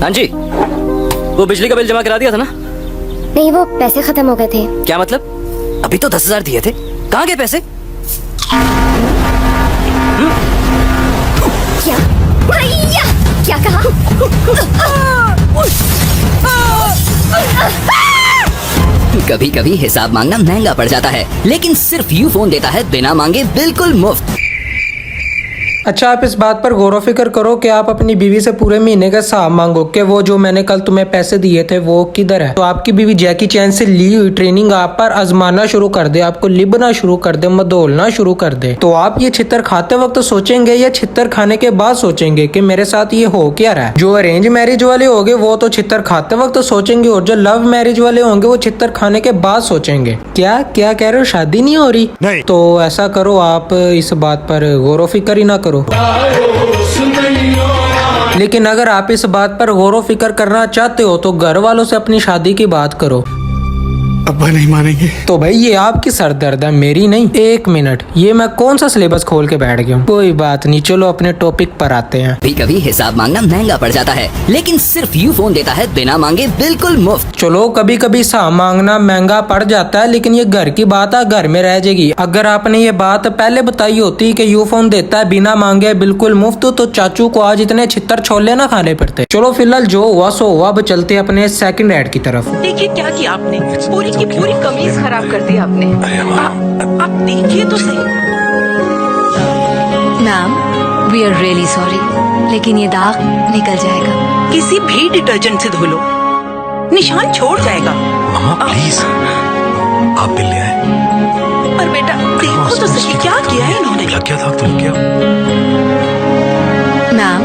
हाँ जी, वो बिजली का बिल जमा करा दिया था ना? नहीं, वो पैसे खत्म हो गए थे। क्या मतलब? अभी तो 10,000 दिए थे, कहाँ गए पैसे? क्या भैया, क्या कहा? कभी कभी हिसाब मांगना महंगा पड़ जाता है, लेकिन सिर्फ यू फोन देता है बिना मांगे बिल्कुल मुफ्त। अच्छा, आप इस बात पर गौर फिक्र करो कि आप अपनी बीवी से पूरे महीने का हिसाब मांगो कि वो जो मैंने कल तुम्हें पैसे दिए थे वो किधर है। तो आपकी बीवी जैकी चैन से ली हुई ट्रेनिंग आप पर आजमाना शुरू कर दे, आपको लिबना शुरू कर दे, मदोलना शुरू कर दे, तो आप ये छितर खाते वक्त सोचेंगे या छितर खाने के बाद सोचेंगे कि मेरे साथ ये हो क्या रहा है। जो अरेंज मैरिज वाले होंगे वो तो छितर खाते वक्त सोचेंगे, और जो लव मैरिज वाले होंगे वो छितर खाने के बाद सोचेंगे। क्या क्या कह रहे हो, शादी नहीं हो रही? नहीं। तो ऐसा करो, आप इस बात पर गौर फिक्र ही ना करो। लेकिन अगर आप इस बात पर गौर फिक्र करना चाहते हो तो घर वालों से अपनी शादी की बात करो। अब्बा नहीं मानेंगे। तो भाई ये आपकी सरदर्द है, मेरी नहीं। एक मिनट, ये मैं कौन सा सिलेबस खोल के बैठ गया हूँ? कोई बात नहीं, चलो अपने टॉपिक पर आते हैं। कभी कभी हिसाब मांगना महंगा पड़ जाता है, लेकिन सिर्फ यू फोन देता है बिना मांगे बिल्कुल मुफ्त। चलो, कभी कभी हिसाब मांगना महंगा पड़ जाता है, लेकिन ये घर की बात है, घर में रह जाएगी। अगर आपने ये बात पहले बताई होती कि यू फोन देता है बिना मांगे बिल्कुल मुफ्त, तो चाचू को आज इतने छितर छोले ना खाने पड़ते। चलो फिलहाल जो हुआ सो हुआ, अब चलते अपने सेकंड ऐड की तरफ। देखिए क्या किया आपने, पूरी की पूरी कमीज खराब कर दी आपने। आप देखिए तो सही। Ma'am, we are really sorry, लेकिन ये दाग निकल जाएगा। किसी भी डिटर्जेंट से धो लो, निशान छोड़ जाएगा। मामा प्लीज, आप बिल ले आए। पर बेटा देखो तो सही, क्या किया है इन्होंने? लग गया था तो लग गया। मैम,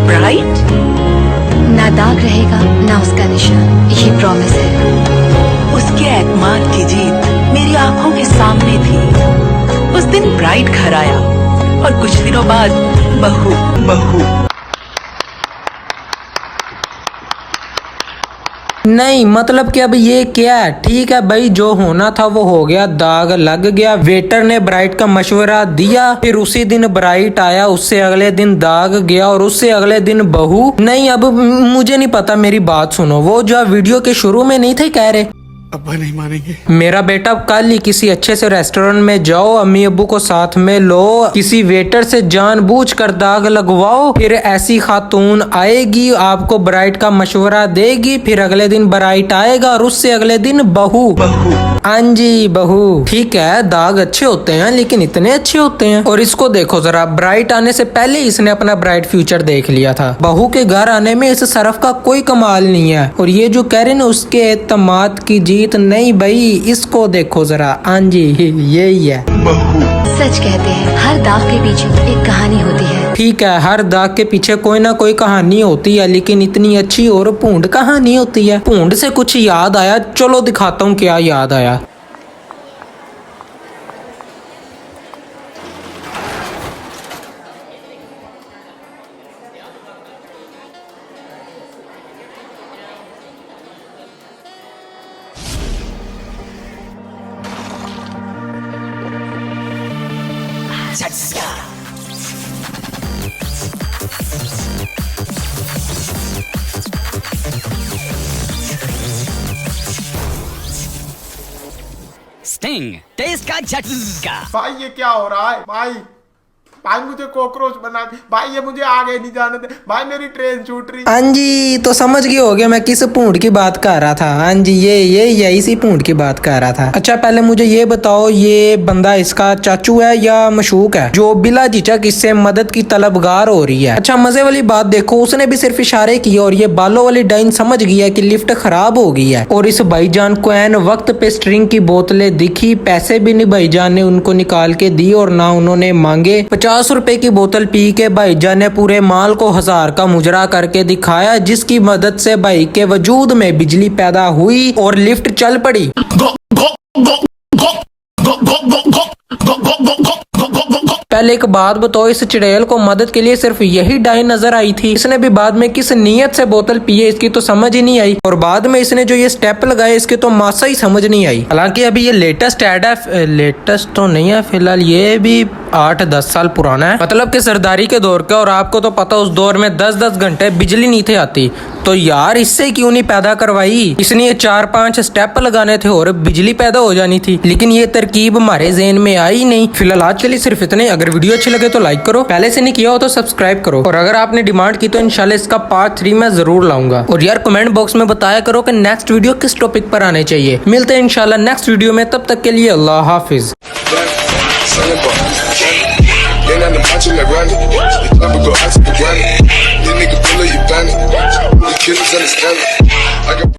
ब्राइट ना दाग रहेगा ना उसका निशान, ये प्रॉमिस है। उसके एतमाद की जीत मेरी आंखों के सामने थी। उस दिन ब्राइट घर आया और कुछ दिनों बाद बहू। नहीं मतलब कि अब ये क्या है? ठीक है भाई, जो होना था वो हो गया, दाग लग गया। वेटर ने ब्राइट का मशवरा दिया, फिर उसी दिन ब्राइट आया, उससे अगले दिन दाग गया, और उससे अगले दिन बहू। नहीं, अब मुझे नहीं पता, मेरी बात सुनो। वो जो वीडियो के शुरू में नहीं थे कह रहे अब्बा नहीं मानेंगे। मेरा बेटा कल ही किसी अच्छे से रेस्टोरेंट में जाओ, अम्मी अब्बू को साथ में लो, किसी वेटर से जानबूझकर दाग लगवाओ, फिर ऐसी खातून आएगी आपको ब्राइट का मशवरा देगी, फिर अगले दिन ब्राइट आएगा और उससे अगले दिन बहू। हाँ जी, बहू। ठीक है, दाग अच्छे होते हैं, लेकिन इतने अच्छे होते हैं? और इसको देखो जरा, ब्राइट आने से पहले इसने अपना ब्राइट फ्यूचर देख लिया था। बहू के घर आने में इस सरफ का कोई कमाल नहीं है। और ये जो कह रहे ना उसके एतमाद की जीत, नहीं भाई, इसको देखो जरा। हाँ जी, यही है। सच कहते हैं, हर दाग के पीछे एक कहानी होती है। ठीक है, हर दाग के पीछे कोई ना कोई कहानी होती है, लेकिन इतनी अच्छी और पूंड कहानी होती है। पूंड से कुछ याद आया, चलो दिखाता हूँ क्या याद आया। स्टिंग टेस्ट का झटका। भाई ये क्या हो रहा है? भाई मुझे कॉकरोच बना दी भाई, ये मुझे आगे नहीं जाने दे भाई, मेरी ट्रेन छूट रही। हाँ जी, तो समझ गए होगे मैं किस पूंड की बात कर रहा था। हाँ जी, ये इसी पूंड की बात कर रहा था। अच्छा, पहले मुझे ये बताओ, ये बंदा इसका चाचू है या मशूक है जो बिला झिझक इससे मदद की तलबगार हो रही है? अच्छा, मजे वाली बात देखो, उसने भी सिर्फ इशारे किए और ये बालों वाली डाइन समझ गया कि लिफ्ट खराब हो गई है। और इस भाईजान को एन वक्त पे स्ट्रिंग की बोतलें दिखी, पैसे भी नहीं भाईजान ने उनको निकाल के दी और ना उन्होंने मांगे। 50 रुपए की बोतल पी के भाईजान ने पूरे माल को 1000 का मुजरा करके दिखाया, जिसकी मदद से भाई के वजूद में बिजली पैदा हुई और लिफ्ट चल पड़ी। पहले एक बात बताओ, इस चिड़ैल को मदद के लिए सिर्फ यही डाइन नजर आई थी? इसने भी बाद में किस नीयत से बोतल पी है इसकी तो समझ ही नहीं आई, और बाद में इसने जो ये स्टेप लगाए इसकी तो मासा ही समझ नहीं आई। हालांकि अभी ये लेटेस्ट ऐड है, लेटेस्ट तो नहीं है फिलहाल, ये भी 8-10 साल पुराना है, मतलब कि सरदारी के दौर का। और आपको तो पता उस दौर में 10-10 घंटे बिजली नहीं थी आती। तो यार इससे क्यों नहीं पैदा करवाई, इसने ये 4-5 स्टेप लगाने थे और बिजली पैदा हो जानी थी। लेकिन ये तरकीब हमारे ज़हन में आई नहीं। फिलहाल आज के लिए सिर्फ इतने। अगर वीडियो अच्छी लगे तो लाइक करो, पहले से नहीं किया हो तो सब्सक्राइब करो, और अगर आपने डिमांड की तो इंशाल्लाह इसका पार्ट 3 मैं जरूर लाऊंगा। और यार कमेंट बॉक्स में बताया करो कि नेक्स्ट वीडियो किस टॉपिक पर आने चाहिए। मिलते हैं इंशाल्लाह नेक्स्ट वीडियो में, तब तक के लिए अल्लाह हाफिज। Ain't on the macho like Ronnie. You never go out to the granny. This nigga pull up your bandit. The killers understand it. I got